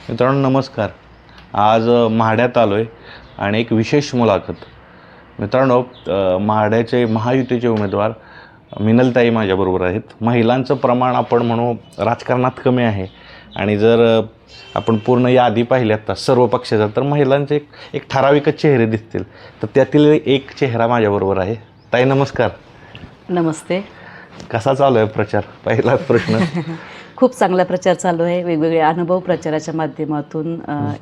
मित्रांनो नमस्कार. आज म्हाड्यात आलो आहे आणि एक विशेष मुलाखत. मित्रांनो म्हाड्याचे महायुतीचे उमेदवार मिनलताई माझ्याबरोबर आहेत. महिलांचं प्रमाण आपण म्हणू राजकारणात कमी आहे आणि जर आपण पूर्ण यादी पाहिल्यात तर सर्व पक्षाचा तर महिलांचे एक ठराविकच चेहरे दिसतील. तर त्यातील एक चेहरा माझ्याबरोबर आहे. ताई नमस्कार. नमस्ते. कसा चालू आहे प्रचार? पहिलाच प्रश्न. खूप चांगला प्रचार चालू आहे. वेगवेगळे अनुभव प्रचाराच्या माध्यमातून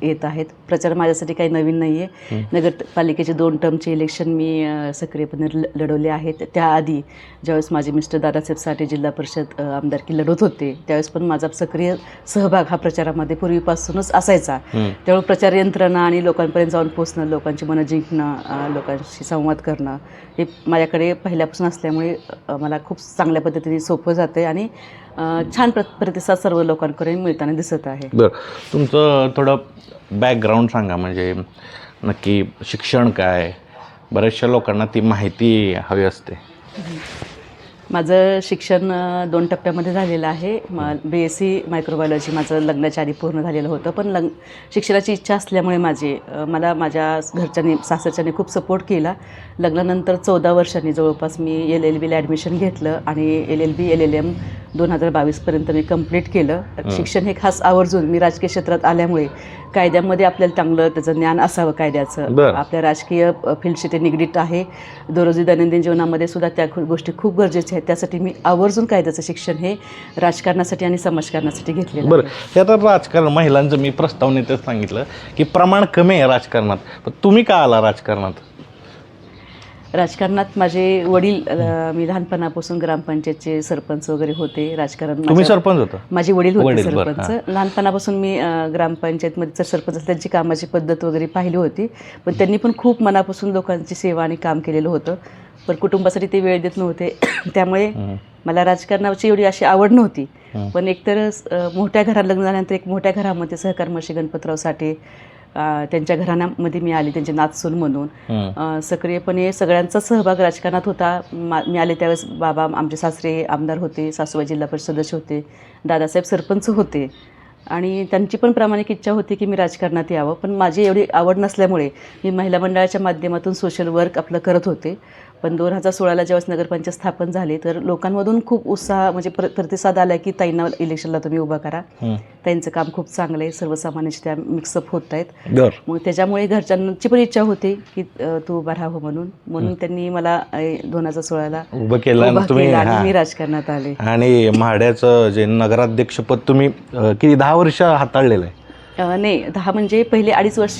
येत आहेत. प्रचार माझ्यासाठी काही नवीन नाही आहे. नगरपालिकेचे 2 टर्मचे इलेक्शन मी सक्रियपणे लढवले आहेत. त्याआधी ज्यावेळेस माझे मिस्टर दादासाहेब साठे जिल्हा परिषद आमदारकी लढवत होते त्यावेळेस पण माझा सक्रिय सहभाग हा प्रचारामध्ये पूर्वीपासूनच असायचा. त्यामुळे प्रचार यंत्रणा आणि लोकांपर्यंत जाऊन पोचणं, लोकांची मनं जिंकणं, लोकांशी संवाद करणं हे माझ्याकडे पहिल्यापासून असल्यामुळे मला खूप चांगल्या पद्धतीने सोपं जातं आहे आणि छान प्रतिसाद सर्व लोकांकडे मिळताना दिसत आहे. बरं, तुमचं थोडं बॅकग्राऊंड सांगा. म्हणजे नक्की शिक्षण काय? बऱ्याचशा लोकांना ती माहिती हवी असते. माझं शिक्षण 2 टप्प्यामध्ये झालेलं आहे. BSc मायक्रोबायोलॉजी माझं लग्नाच्या आधी पूर्ण झालेलं होतं. पण शिक्षणाची इच्छा असल्यामुळे मला माझ्या घरच्यांनी सासरच्यांनी खूप सपोर्ट केला. लग्नानंतर 14 वर्षांनी जवळपास मी LLBला ॲडमिशन घेतलं आणि LLB LLM 2022पर्यंत मी कंप्लीट केलं. शिक्षण हे खास आवर्जून मी राजकीय क्षेत्रात आल्यामुळे कायद्यामध्ये आपल्याला चांगलं त्याचं ज्ञान असावं कायद्याचं. आपल्या राजकीय फील्डशी ते निगडीत आहे. दररोज दैनंदिन जीवनामध्ये सुद्धा त्या गोष्टी खूप गरजेच्या आहेत. त्यासाठी मी आवर्जून कायद्याचं शिक्षण हे राजकारणासाठी आणि समाजकारणासाठी घेतलेलं. बरं, हे आता राजकारण महिलांचं मी प्रस्तावनेतच सांगितलं की प्रमाण कमी आहे राजकारणात. पण तुम्ही का आला राजकारणात? राजकारणात माझे वडील मी लहानपणापासून ग्रामपंचायतचे सरपंच वगैरे होते. राजकारण तुम्ही सरपंच होता? माझे वडील होते सरपंच. लहानपणापासून मी ग्रामपंचायतमध्ये जर सरपंच असं त्यांची कामाची पद्धत वगैरे पाहिली होती. पण त्यांनी पण खूप मनापासून लोकांची सेवा आणि काम केलेलं होतं. पण कुटुंबासाठी ते वेळ देत नव्हते. त्यामुळे मला राजकारणाची एवढी अशी आवड नव्हती. पण एकतर मोठ्या घरात लग्न झाल्यानंतर एक मोठ्या घरामध्ये सहकार महर्षी गणपतराव साठे त्यांच्या घराण्यामध्ये मी आली, त्यांचे नातसून म्हणून. सक्रियपणे सगळ्यांचा सहभाग राजकारणात होता. मी आले त्यावेळेस बाबा आमचे सासरे आमदार होते, सासूबाई जिल्हा परिषद सदस्य होते, दादासाहेब सरपंच होते आणि त्यांची पण प्रामाणिक इच्छा होती की मी राजकारणात यावं. पण माझी एवढी आवड नसल्यामुळे मी महिला मंडळाच्या माध्यमातून सोशल वर्क आपलं करत होते. पण 2016ला ज्यावेळेस नगरपंचायत स्थापन झाली तर लोकांमधून खूप उत्साह म्हणजे प्रतिसाद आला की ताईंना इलेक्शनला तुम्ही उभा करा. त्यांचं काम खूप चांगलं आहे, सर्वसामान्यांशी त्या मिक्सअप होत आहेत. मग त्याच्यामुळे घरच्यांची पण इच्छा होती की तू उभा राहावं म्हणून त्यांनी मला 2016ला उभं केलं आणि मी राजकारणात आले. आणि म्हाड्याचं जे नगराध्यक्षपद तुम्ही किती 10 वर्ष हाताळलेलं आहे? नाही, 10 म्हणजे पहिले 2.5 वर्ष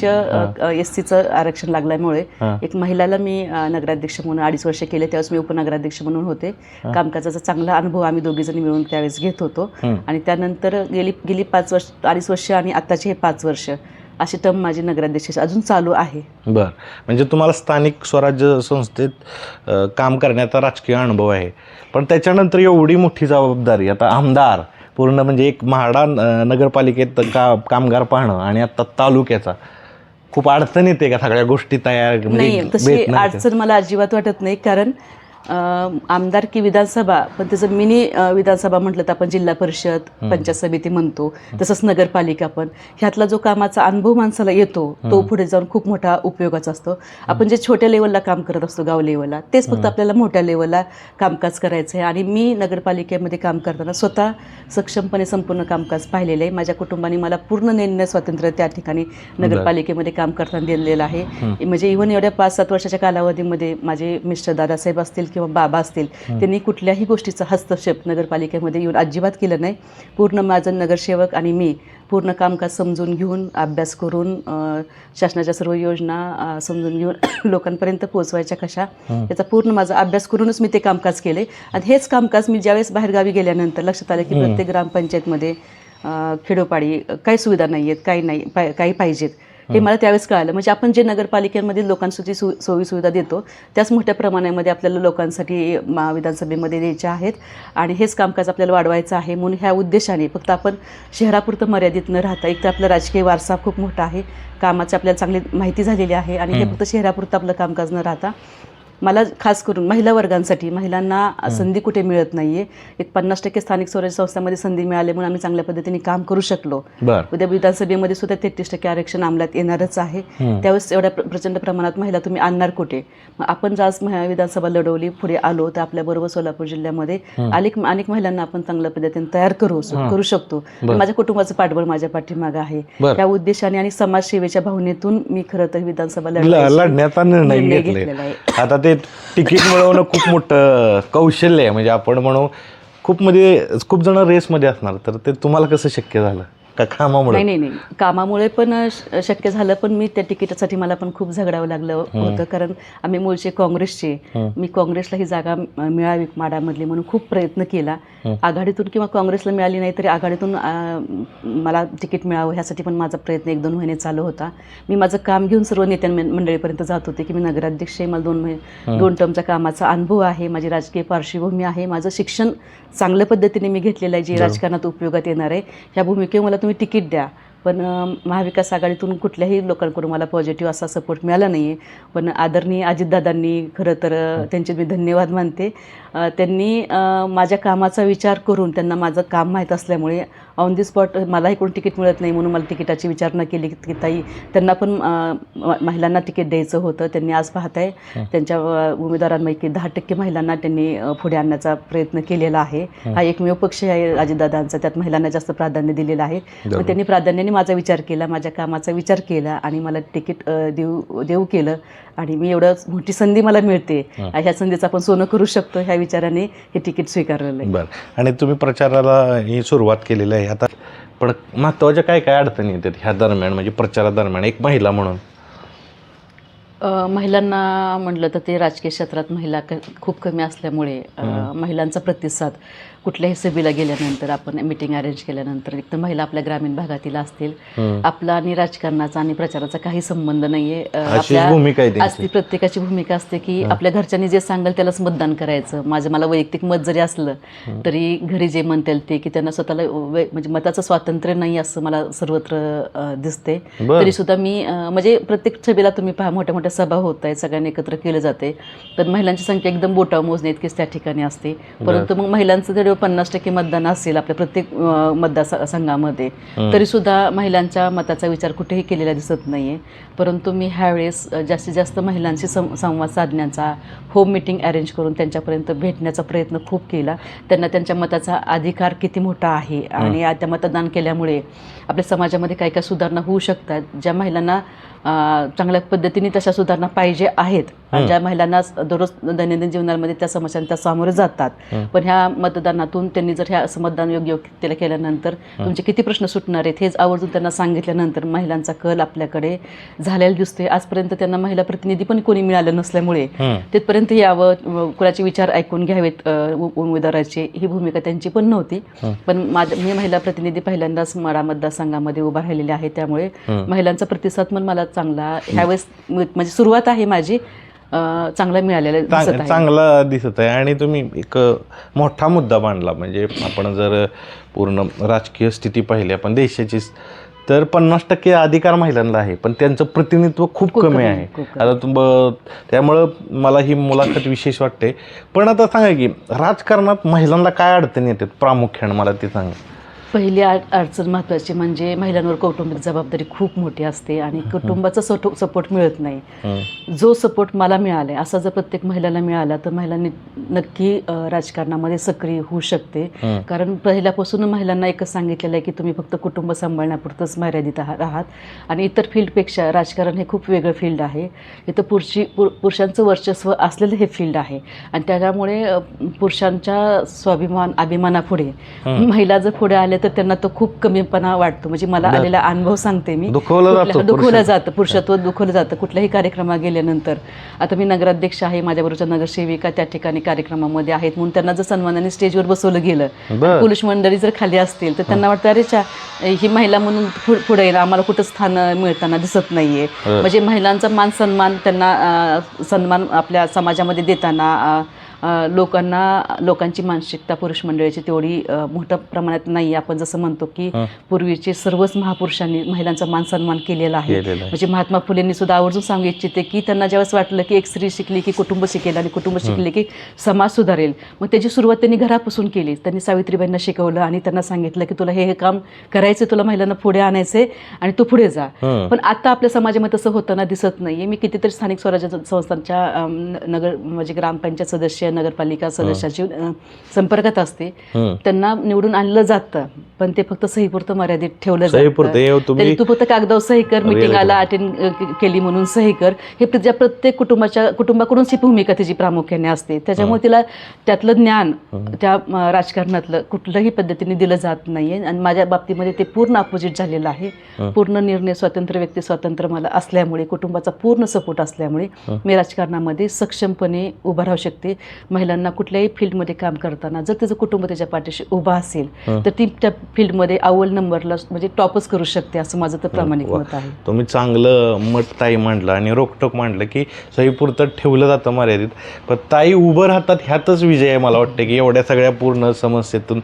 SCचं आरक्षण लागल्यामुळे एक महिलाला मी नगराध्यक्ष म्हणून 2.5 वर्ष केले. त्यावेळेस मी उपनगराध्यक्ष म्हणून होते. कामकाजाचा चांगला अनुभव आम्ही दोघीजणी मिळून त्यावेळेस घेत होतो. आणि त्यानंतर गेली 5 वर्ष 2.5 वर्ष आणि आत्ताचे हे 5 वर्ष अशी टर्म माझी नगराध्यक्ष अजून चालू आहे. बरं, म्हणजे तुम्हाला स्थानिक स्वराज्य संस्थेत काम करण्याचा राजकीय अनुभव आहे. पण त्याच्यानंतर एवढी मोठी जबाबदारी, आता आमदार पूर्ण म्हणजे एक म्हाडा नगरपालिकेत कामगार पाहणं आणि आता तालुक्याचा, खूप अडचण येते का सगळ्या गोष्टी तयार? नाही, तशी अडचण मला अजिबात वाटत नाही. कारण आमदारकी विधानसभा पण त्याचं मिनी विधानसभा म्हटलं तर आपण जिल्हा परिषद पंचायत समिती म्हणतो, तसंच नगरपालिका पण. ह्यातला जो कामाचा अनुभव माणसाला येतो तो पुढे जाऊन खूप मोठा उपयोगाचा असतो. आपण जे छोट्या लेवलला काम करत असतो गाव लेवलला तेच फक्त आपल्याला मोठ्या लेवलला कामकाज करायचं आहे. आणि मी नगरपालिकेमध्ये काम करताना स्वतः सक्षमपणे संपूर्ण कामकाज पाहिलेलं आहे. माझ्या कुटुंबाने मला पूर्ण निर्णय स्वातंत्र्य त्या ठिकाणी नगरपालिकेमध्ये काम करताना दिलेलं आहे. म्हणजे इव्हन एवढ्या 5-7 वर्षाच्या कालावधीमध्ये माझे मिस्टर दादासाहेब असतील किंवा बाबा असतील त्यांनी कुठल्याही गोष्टीचा हस्तक्षेप नगरपालिकेमध्ये येऊन अजिबात केलं नाही. पूर्ण माझं नगरसेवक आणि मी पूर्ण कामकाज समजून घेऊन, अभ्यास करून, शासनाच्या सर्व योजना समजून घेऊन लोकांपर्यंत पोहोचवायच्या कशा याचा पूर्ण माझा अभ्यास करूनच मी ते कामकाज केले. आणि हेच कामकाज मी ज्यावेळेस बाहेरगावी गेल्यानंतर लक्षात आलं की प्रत्येक ग्रामपंचायतमध्ये खेडोपाडी काही सुविधा नाही आहेत, काही पाहिजेत हे मला त्यावेळेस कळालं. म्हणजे आपण जे नगरपालिकेमध्ये लोकांसाठी सोयीसुविधा देतो त्याच मोठ्या प्रमाणामध्ये आपल्याला लोकांसाठी विधानसभेमध्ये द्यायच्या आहेत. आणि हेच कामकाज आपल्याला वाढवायचं आहे. म्हणून ह्या उद्देशाने फक्त आपण शहरापुरतं मर्यादित न राहता, एक तर आपला राजकीय वारसा खूप मोठा आहे, कामाची आपल्याला चांगली माहिती झालेली आहे आणि हे फक्त शहरापुरतं आपलं कामकाज न राहता मला खास करून महिला वर्गांसाठी महिलांना संधी कुठे मिळत नाहीये. एक 50% स्थानिक स्वराज्य संस्थांमध्ये संधी मिळाल्यामुळे आम्ही चांगल्या पद्धतीने काम करू शकलो. उद्या विधानसभेमध्ये सुद्धा 33% आरक्षण अंमलात येणारच आहे. त्यावेळेस एवढ्या प्रचंड प्रमाणात महिला तुम्ही आणणार कुठे? मग आपण आज विधानसभा लढवली, पुढे आलो, तर आपल्याबरोबर सोलापूर जिल्ह्यामध्ये अनेक महिलांना आपण चांगल्या पद्धतीने तयार करू शकतो. माझ्या कुटुंबाचं पाठबळ माझ्या पाठीमागं आहे. त्या उद्देशाने आणि समाजसेवेच्या भावनेतून मी खरं तर विधानसभा लढण्याचा निर्णय घेतलेला आहे. आता ते तिकीट मिळवणं खूप मोठं कौशल्य आहे. म्हणजे आपण म्हणू खूप जण रेसमध्ये असणार, तर ते तुम्हाला कसं शक्य झालं? का कामामुळे? नाही, कामामुळे पण शक्य झालं, पण मी त्या तिकिटासाठी मला पण खूप झगडावं लागलं होतं. कारण आम्ही मूळचे काँग्रेसचे, मी काँग्रेसला ही जागा मिळावी माडामधली म्हणून खूप प्रयत्न केला. आघाडीतून किंवा काँग्रेसला मिळाली नाही तरी आघाडीतून मला तिकीट मिळावं ह्यासाठी पण माझा प्रयत्न 1-2 महिने चालू होता. मी माझं काम घेऊन सर्व नेत्या मंडळीपर्यंत जात होते की मी नगराध्यक्ष आहे, मला 2 टर्मचा कामाचा अनुभव आहे, माझी राजकीय पार्श्वभूमी आहे, माझं शिक्षण चांगल्या पद्धतीने मी घेतलेलं आहे, जे राजकारणात उपयोगात येणार आहे. ह्या भूमिकेवर मला तुम्ही तिकीट द्या. पण महाविकास आघाडीतून कुठल्याही लोकांकडून मला पॉझिटिव्ह असा सपोर्ट मिळाला नाही आहे. पण आदरणीय अजितदादांनी खरं तर त्यांचे मी धन्यवाद मानते. त्यांनी माझ्या कामाचा विचार करून, त्यांना माझं काम माहीत असल्यामुळे ऑन दी स्पॉट मलाही कोण तिकीट मिळत नाही म्हणून मला तिकिटाची विचारणा केली की ताई त्यांना पण महिलांना तिकीट द्यायचं होतं. त्यांनी आज पाहताय त्यांच्या उमेदवारांपैकी 10% महिलांना त्यांनी पुढे आणण्याचा प्रयत्न केलेला आहे. हा एकमेव पक्ष आहे अजितदादांचा, त्यात महिलांना जास्त प्राधान्य दिलेलं आहे. मग त्यांनी प्राधान्याने माझा विचार केला, माझ्या कामाचा विचार केला आणि मला तिकीट देऊ केलं. आणि मी एवढं मोठी संधी मला मिळते, ह्या संधीचं आपण सोनं करू शकतो ह्या विचाराने हे तिकीट स्वीकारलेलं आहे. बरं. आणि तुम्ही प्रचाराला ही सुरुवात केलेली आहे. आता पण महत्त्वाच्या काय अडचणी येतात ह्या दरम्यान, म्हणजे प्रचारादरम्यान एक महिला म्हणून? महिलांना म्हटलं तर ते राजकीय क्षेत्रात महिला खूप कमी असल्यामुळे महिलांचा प्रतिसाद कुठल्याही सभेला गेल्यानंतर, आपण मिटिंग अरेंज केल्यानंतर, एक तर महिला आपल्या ग्रामीण भागातील असतील, आपला आणि राजकारणाचा आणि प्रचाराचा काही संबंध नाहीये. असती प्रत्येकाची भूमिका असते की आपल्या घरच्यांनी जे सांगेल त्यालाच मतदान करायचं. मला वैयक्तिक मत जरी असलं तरी घरी जे म्हणतील ते, की त्यांना स्वतःला म्हणजे मताचं स्वातंत्र्य नाही असं मला सर्वत्र दिसते. तरी सुद्धा मी म्हणजे प्रत्येक सभेला तुम्ही पहा, मोठ्या मोठ्या सभा होत आहेत, सगळ्यांनी एकत्र केलं जाते, तर महिलांची संख्या एकदम बोटावर मोजणे इतकीच त्या ठिकाणी असते. परंतु मग महिलांचं जर 50% मतदान असेल आपल्या प्रत्येक मतदारसंघामध्ये, तरी सुद्धा महिलांच्या मताचा विचार कुठेही केलेला दिसत नाहीये. परंतु मी ह्यावेळेस जास्तीत जास्त महिलांशी संवाद साधण्याचा, होम मीटिंग अरेंज करून त्यांच्यापर्यंत भेटण्याचा प्रयत्न खूप केला. त्यांना त्यांच्या मताचा अधिकार किती मोठा आहे आणि त्या मतदान केल्यामुळे आपल्या समाजामध्ये काय काय सुधारणा होऊ शकतात, ज्या महिलांना चांगल्या पद्धतीने तशा सुधारणा पाहिजे आहेत, ज्या महिलांना दररोज दैनंदिन जीवनामध्ये त्या समस्यांना सामोरे जातात. पण ह्या मतदानातून त्यांनी जर ह्या मतदान योग्य केल्यानंतर तुमचे किती प्रश्न सुटणार आहेत हेच आवर्जून त्यांना सांगितल्यानंतर महिलांचा कल आपल्याकडे झालेला दिसतोय. आजपर्यंत त्यांना महिला प्रतिनिधी पण कोणी मिळालं नसल्यामुळे तिथपर्यंत यावं, कुणाचे विचार ऐकून घ्यावेत उमेदवाराचे, ही भूमिका त्यांची पण नव्हती. पण मी महिला प्रतिनिधी पहिल्यांदाच माढा मतदारसंघामध्ये उभा राहिलेले आहे, त्यामुळे महिलांचा प्रतिसाद पण मला चांगला ह्यावेळेस म्हणजे सुरुवात आहे माझी चांगला मिळालेला दिसत आहे. चांगला दिसत आहे. आणि तुम्ही एक मोठा मुद्दा मांडला, म्हणजे आपण जर पूर्ण राजकीय स्थिती पाहिली आपण देशाची, तर 50% अधिकार महिलांना आहे, पण त्यांचं प्रतिनिधित्व खूप कमी आहे. आता त्यामुळं मला ही मुलाखत विशेष वाटते. पण आता सांगा की राजकारणात महिलांना काय अडचणी येतात प्रामुख्याने, मला ते सांगा. पहिली अडचण महत्त्वाची म्हणजे महिलांवर कौटुंबिक जबाबदारी खूप मोठी असते आणि कुटुंबाचा सपोर्ट मिळत नाही. जो सपोर्ट मला मिळाला आहे असा जर प्रत्येक महिलाला मिळाला तर महिलांनी नक्की राजकारणामध्ये सक्रिय होऊ शकते. कारण पहिल्यापासून महिलांना एकच सांगितलेलं आहे की तुम्ही फक्त कुटुंब सांभाळण्यापुरतंच मर्यादित आहात आणि इतर फील्डपेक्षा राजकारण हे खूप वेगळं फील्ड आहे. इथं पुरुषांचं वर्चस्व असलेलं हे फील्ड आहे आणि त्याच्यामुळे पुरुषांच्या अभिमानापुढे महिला जर पुढे आल्या तर त्यांना तो खूप कमीपणा वाटतो. म्हणजे मला आलेला अनुभव सांगते मी, दुखवलं जातं, पुरुषत्व दुखवलं जातं कुठल्याही कार्यक्रमात गेल्यानंतर. आता मी नगराध्यक्ष आहे, माझ्याबरोबरच्या नगरसेविका त्या ठिकाणी कार्यक्रमामध्ये आहेत, म्हणून त्यांना जर सन्मानाने स्टेजवर बसवलं गेलं, पुरुष मंडळी जर खाली असतील तर त्यांना वाटतं अरे ही महिला म्हणून पुढे येईल, आम्हाला कुठं स्थान मिळताना दिसत नाहीये. म्हणजे महिलांचा मान सन्मान त्यांना सन्मान आपल्या समाजामध्ये देताना लोकांची मानसिकता पुरुष मंडळीची तेवढी मोठ्या प्रमाणात नाही. आपण जसं म्हणतो की पूर्वीचे सर्वच महापुरुषांनी महिलांचा मान सन्मान केलेला आहे. म्हणजे महात्मा फुलेंनी सुद्धा आवर्जून सांगू इच्छिते की त्यांना ज्यावेळेस वाटलं की एक स्त्री शिकली की कुटुंब शिकेल आणि कुटुंब शिकले की समाज सुधारेल, मग त्याची सुरुवात त्यांनी घरापासून केली. त्यांनी सावित्रीबाईंना शिकवलं आणि त्यांना सांगितलं की तुला हे काम करायचं, तुला महिलांना पुढे आणायचे आणि तू पुढे जा. पण आता आपल्या समाजामध्ये तसं होताना दिसत नाहीये. मी कितीतरी स्थानिक स्वराज्य संस्थांच्या म्हणजे ग्रामपंचायत सदस्य, नगरपालिका सदस्याची संपर्कात असते. त्यांना निवडून आणलं जातं, पण ते फक्त सहीपुरतं मर्यादित ठेवलं जातं. तू फक्त कागदावर सही कर, मिटिंगाला अटेंड केली म्हणून सही कर, हे प्रत्येक कुटुंबाकडूनच ही भूमिका तिची प्रामुख्याने असते. त्याच्यामुळे तिला त्यातलं ज्ञान त्या राजकारणातलं कुठल्याही पद्धतीने दिलं जात नाहीये. आणि माझ्या बाबतीमध्ये ते पूर्ण अपोजिट झालेलं आहे. पूर्ण निर्णय स्वातंत्र्य, व्यक्ती स्वातंत्र्य मला असल्यामुळे, कुटुंबाचा पूर्ण सपोर्ट असल्यामुळे मी राजकारणामध्ये सक्षमपणे उभा राहू शकते. महिलांना कुठल्याही फील्डमध्ये काम करताना जर तिचं कुटुंब त्याच्या पाठीशी उभा असेल तर ती त्या फील्डमध्ये अव्वल नंबरला म्हणजे टॉपच करू शकते, असं माझं तर प्रामाणिक मत आहे. तुम्ही चांगलं मत ताई मांडलं आणि रोखटोक मांडलं की सहीपुरतं ठेवलं जातं मर्यादित, पण ताई उभं राहतात ह्यातच विजय आहे. मला वाटतं की एवढ्या सगळ्या पूर्ण समस्येतून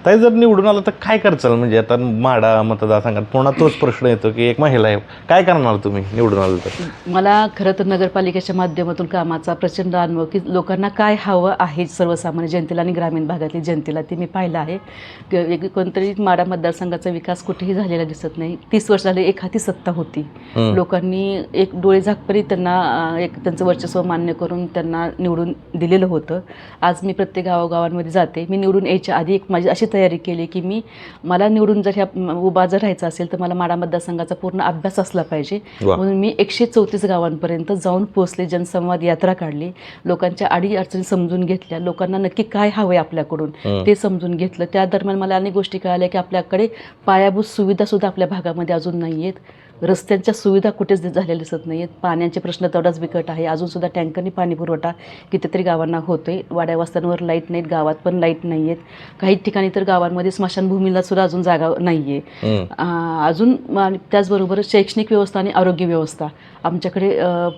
ताई जर निवडून आलं तर काय करचाल? म्हणजे आता माढा मतदारसंघात पुन्हा तोच प्रश्न येतो की एक महिला आहे, काय करणार तुम्ही निवडून आलं तर? मला खरं तर नगरपालिकेच्या माध्यमातून कामाचा प्रचंड अनुभव की लोकांना काय हवं आहे, सर्वसामान्य जनतेला आणि ग्रामीण भागातली जनतेला, ते मी पाहिलं आहे. कोणतरी माढा मतदारसंघाचा विकास कुठेही झालेला दिसत नाही. 30 वर्ष झाले एक हाती सत्ता होती. लोकांनी एक डोळे झाकपरी त्यांना एक त्यांचं वर्चस्व मान्य करून त्यांना निवडून दिलेलं होतं. आज मी प्रत्येक गावागावांमध्ये जाते. मी निवडून यायच्या आधी एक माझी अशी तयारी केली की मला निवडून जर उभा जर राहायचं असेल तर मला माढा मतदारसंघाचा पूर्ण अभ्यास असला पाहिजे. म्हणून मी 134 गावांपर्यंत जाऊन पोहोचले, जनसंवाद यात्रा काढली, लोकांच्या अडीअडचणी समजून घेतल्या, लोकांना नक्की काय हवंय आपल्याकडून ते समजून घेतलं. त्या दरम्यान मला अनेक गोष्टी कळाल्या की आपल्याकडे पायाभूत सुविधासुद्धा आपल्या भागामध्ये अजून नाही आहेत. रस्त्यांच्या सुविधा कुठेच झालेल्या दिसत नाही आहेत. पाण्याचे प्रश्न तेवढाच बिकट आहे. अजूनसुद्धा टँकरनी पाणी पुरवठा कितीतरी गावांना होतोय. वाड्या वस्त्यांवर लाईट नाहीत, गावात पण लाईट नाही आहेत. काही ठिकाणी तर गावांमध्ये स्मशानभूमीला सुद्धा अजून जागा नाही आहे. अजून त्याचबरोबर शैक्षणिक व्यवस्था आणि आरोग्य व्यवस्था आमच्याकडे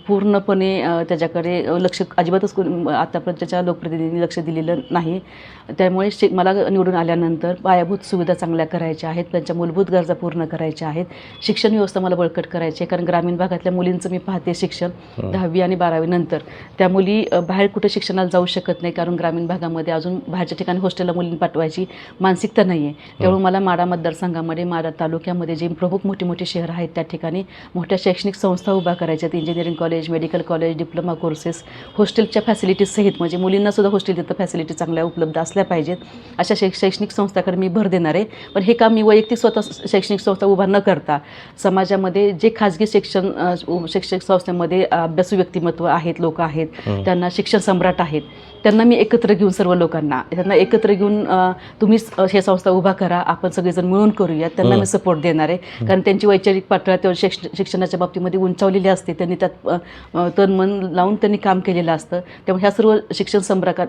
पूर्णपणे त्याच्याकडे लक्ष अजिबातच आतापर्यंत त्याच्या लोकप्रतिनिधींनी लक्ष दिलेलं नाही. त्यामुळे मला निवडून आल्यानंतर पायाभूत सुविधा चांगल्या करायच्या आहेत, त्यांच्या मूलभूत गरजा पूर्ण करायच्या आहेत. शिक्षण व्यवस्था मला बळकट करायची आहे, कारण ग्रामीण भागातल्या मुलींचं मी पाहते शिक्षण 10वी आणि 12वी नंतर त्या मुली बाहेर कुठे शिक्षणाला जाऊ शकत नाही, कारण ग्रामीण भागामध्ये अजून बाहेरच्या ठिकाणी हॉस्टेलला मुलींना पाठवायची मानसिकता नाही आहे. त्यामुळे मला माढा मतदारसंघामध्ये, माढा तालुक्यामध्ये जे प्रमुख मोठी मोठी शहरं आहेत त्या ठिकाणी मोठ्या शैक्षणिक संस्था उभा करायच्यात. Engineering college, medical college, diploma courses, हॉस्टेलच्या फॅसिलिटीज सहित, म्हणजे मुलींनासुद्धा हॉस्टेल तिथं फॅसिलिटी चांगल्या उपलब्ध असल्या पाहिजेत, अशा शैक्षणिक संस्थाकडे मी भर देणार आहे. पण हे काम मी वैयक्तिक स्वतः शैक्षणिक संस्था उभा न करता समाजामध्ये जे खाजगी शैक्षणिक संस्थांमध्ये अभ्यासू व्यक्तिमत्व आहेत, लोक आहेत, त्यांना शिक्षण सम्राट आहेत, त्यांना मी एकत्र घेऊन, सर्व लोकांना त्यांना एकत्र घेऊन तुम्हीच हे संस्था उभा करा, आपण सगळेजण मिळून करूया, त्यांना मी सपोर्ट देणार आहे. कारण त्यांची वैचारिक पातळी तेवढी शिक्षणाच्या बाबतीमध्ये उंचावलेली असते. त्यांनी त्यात तन मन लावून त्यांनी काम केलेलं असतं. त्यामुळे ह्या सर्व शिक्षण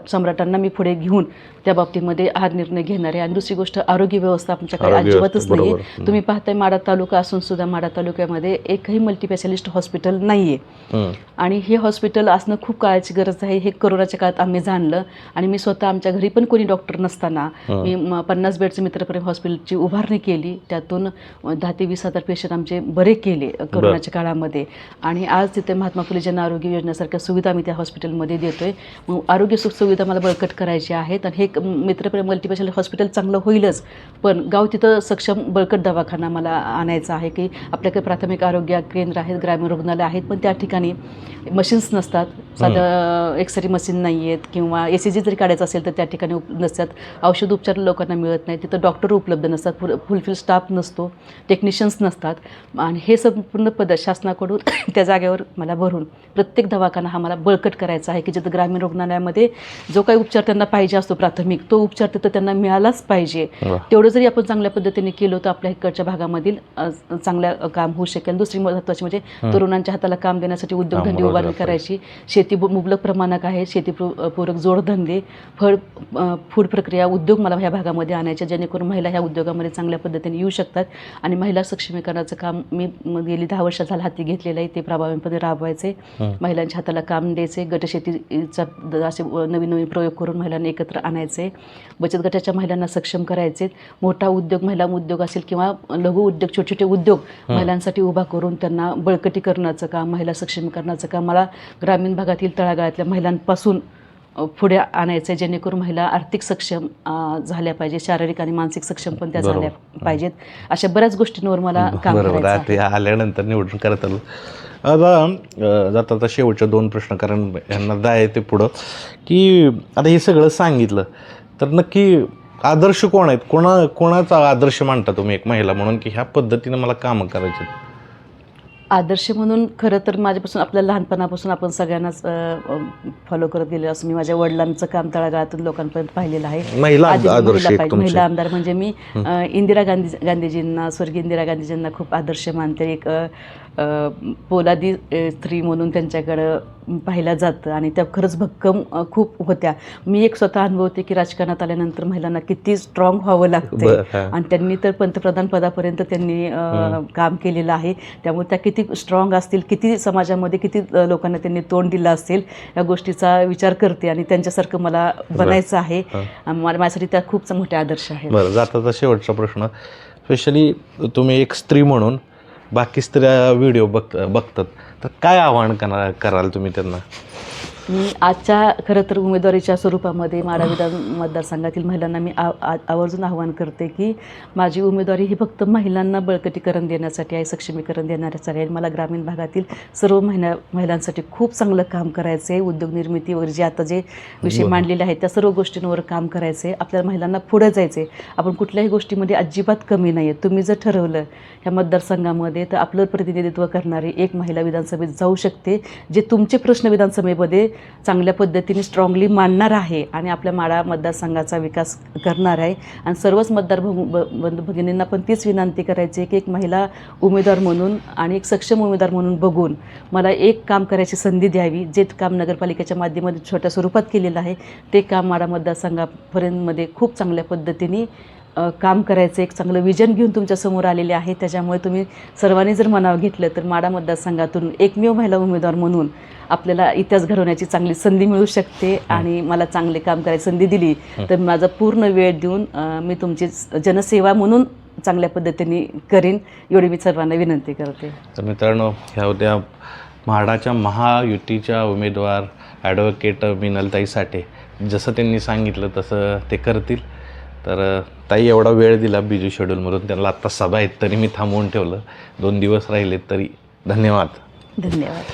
सम्राटांना मी पुढे घेऊन त्या बाबतीमध्ये हा निर्णय घेणार आहे. आणि दुसरी गोष्ट, आरोग्य व्यवस्था आमच्याकडे अजिबातच नाही आहे. तुम्ही पाहताय माढा तालुका असून सुद्धा माढा तालुक्यामध्ये एकही मल्टीस्पेशालिस्ट हॉस्पिटल नाही आहे. आणि हे हॉस्पिटल असणं खूप काळाची गरज आहे. हे कोरोनाच्या काळात आम्ही जाणलं. आणि मी स्वतः आमच्या घरी पण कोणी डॉक्टर नसताना मी 50 बेडचं मित्रप्रेम हॉस्पिटलची उभारणी केली. त्यातून 10 ते 20,000 पेशंट आमचे बरे केले कोरोनाच्या काळामध्ये. आणि आज तिथे महात्मा फुले जन आरोग्य योजनेसारख्या सुविधा आम्ही त्या हॉस्पिटलमध्ये देतोय. मग आरोग्य सुखसुविधा मला बळकट करायची आहेत. आणि हे मित्रप्रेम मल्टीस्पेशालिटी हॉस्पिटल चांगलं होईलच, पण गाव तिथं सक्षम बळकट दवाखाना मला आणायचा आहे. की आपल्याकडे प्राथमिक आरोग्य केंद्र आहेत, ग्रामीण रुग्णालय आहेत, पण त्या ठिकाणी मशीन्स नसतात, साधं एक्सरे मशीन नाही आहेत, किंवा ECG जरी काढायचं असेल तर त्या ठिकाणी नसतात. औषध उपचार लोकांना मिळत नाही, तिथं डॉक्टर उपलब्ध नसतात, फुलफिल स्टाफ नसतो, टेक्निशियन्स नसतात. आणि हे संपूर्ण पद शासनाकडून त्या जागेवर मला भरून प्रत्येक दवाखाना हा मला बळकट करायचा आहे, की जिथं ग्रामीण रुग्णालयामध्ये जो काही उपचार त्यांना पाहिजे असतो प्राथमिक, तो उपचार तिथं त्यांना मिळालाच पाहिजे. तेवढं जरी आपण चांगल्या पद्धतीने केलं तर आपल्या इकडच्या भागामधील चांगल्या काम होऊ शकेल. दुसरी महत्त्वाची म्हणजे तरुणांच्या हाताला काम देण्यासाठी उद्योगधंदे उभारणी करायची. शेती मुबलक प्रमाणात आहे, शेतीपूरक जोडधंदे, फूड प्रक्रिया उद्योग मला ह्या भागामध्ये आणायच्या, जेणेकरून महिला ह्या उद्योगामध्ये चांगल्या पद्धतीने येऊ शकतात आणि महिला सक्षमीकरणाचं काम मी गेली 10 वर्ष झालं हाती घेतलेलं आहे. ते प्रभावीपणे राबवायचे, महिलांच्या हाताला काम द्यायचे, गटशेतीचा असे नवीन नवीन प्रयोग करून महिलांना एकत्र आणायचे, बचत गटाच्या महिलांना सक्षम करायचे, मोठा उद्योग महिला उद्योग असेल किंवा लघु उद्योग छोटे छोटे उद्योग महिलांसाठी उभा करून त्यांना बळकटीकरणाचं काम, महिला सक्षमीकरणाचं काम मला ग्रामीण भागातील तळागाळातल्या महिलांपासून पुढे आणायचं आहे, जेणेकरून महिला आर्थिक सक्षम झाल्या पाहिजे, शारीरिक आणि मानसिक सक्षम पण त्या झाल्या पाहिजेत. अशा बऱ्याच गोष्टींवर मला काम करायचं आहे. ते आल्यानंतर निवडून करत आलो. आता जाता शेवटचे 2 प्रश्न, कारण यांना जाय ते पुढं, की आता हे सगळं सांगितलं तर नक्की आदर्श कोण आहेत, कोणाचा आदर्श मानता तुम्ही एक महिला म्हणून, की ह्या पद्धतीनं मला कामं करायची? आदर्श म्हणून खरं तर माझ्यापासून आपल्या लहानपणापासून आपण सगळ्यांनाच फॉलो करत गेले असं मी माझ्या वडिलांचं काम तळागाळातून लोकांपर्यंत पाहिलेलं आहे. महिला महिला आमदार म्हणजे मी इंदिरा गांधीजींना, स्वर्गीय इंदिरा गांधीजींना खूप आदर्श मानते. एक पोलादी स्त्री म्हणून त्यांच्याकडं पाहिलं जातं आणि त्या खरंच भक्कम खूप होत्या. मी एक स्वतः अनुभवते की राजकारणात आल्यानंतर महिलांना किती स्ट्रॉंग व्हावं लागते आणि त्यांनी तर पंतप्रधान पदापर्यंत त्यांनी काम केलेलं आहे. त्यामुळे त्या किती स्ट्रॉंग असतील, किती समाजामध्ये किती लोकांना त्यांनी तोंड दिलं असेल या गोष्टीचा विचार करते आणि त्यांच्यासारखं मला बनायचं आहे. माझ्यासाठी त्या खूप मोठे आदर्श आहेत. बरं, जाता शेवटचा प्रश्न, स्पेशली तुम्ही एक स्त्री म्हणून बाकी स्त्रिया व्हिडिओ बघतात तर काय आव्हान कराल तुम्ही त्यांना? मी आजच्या खरं तर उमेदवारीच्या स्वरूपामध्ये माढा विधान मतदारसंघातील महिलांना मी आवर्जून आवाहन करते की माझी उमेदवारी ही फक्त महिलांना बळकटीकरण देण्यासाठी आहे, सक्षमीकरण देण्यासाठी आहे. मला ग्रामीण भागातील सर्व महिलांसाठी खूप चांगलं काम करायचं आहे. उद्योग निर्मिती वगैरे जे आता जे विषय मांडलेले आहेत त्या सर्व गोष्टींवर काम करायचं आहे. आपल्या महिलांना पुढं जायचं आहे. आपण कुठल्याही गोष्टीमध्ये अजिबात कमी नाही आहे. तुम्ही जर ठरवलं ह्या मतदारसंघामध्ये तर आपलं प्रतिनिधित्व करणारी एक महिला विधानसभेत जाऊ शकते, जे तुमचे प्रश्न विधानसभेमध्ये चांगल्या पद्धतीने स्ट्रॉंगली मांडणार आहे आणि आपल्या माढा मतदारसंघाचा विकास करणार आहे. आणि सर्वच मतदार बंधू भगिनींना पण तीच विनंती करायची आहे की एक महिला उमेदवार म्हणून आणि एक सक्षम उमेदवार म्हणून बघून मला एक काम करायची संधी द्यावी. जे काम नगरपालिकेच्या माध्यमातून छोट्या स्वरूपात केलेलं आहे ते काम माढा मतदारसंघापर्यंतमध्ये खूप चांगल्या पद्धतीने काम करायचं एक चांगलं विजन घेऊन तुमच्यासमोर आलेले आहे. त्याच्यामुळे तुम्ही सर्वांनी जर मनावर घेतलं तर माढा मतदारसंघातून एकमेव महिला उमेदवार म्हणून आपल्याला इतिहास घडवण्याची चांगली संधी मिळू शकते आणि मला चांगले काम करायची संधी दिली तर माझा पूर्ण वेळ देऊन मी तुमची जनसेवा म्हणून चांगल्या पद्धतीने करीन, एवढी मी सर्वांना विनंती करते. तर मित्रांनो, ह्या होत्या म्हाडाच्या महायुतीच्या उमेदवार ॲडव्होकेट मिनलताई साठे. जसं त्यांनी सांगितलं तसं ते करतील. तर ताई एवढा वेळ दिला बिझी शेड्यूलमधून, त्यांना आत्ता सभा आहेत तरी मी थांबवून ठेवलं. 2 दिवस राहिलेत तरी धन्यवाद. धन्यवाद.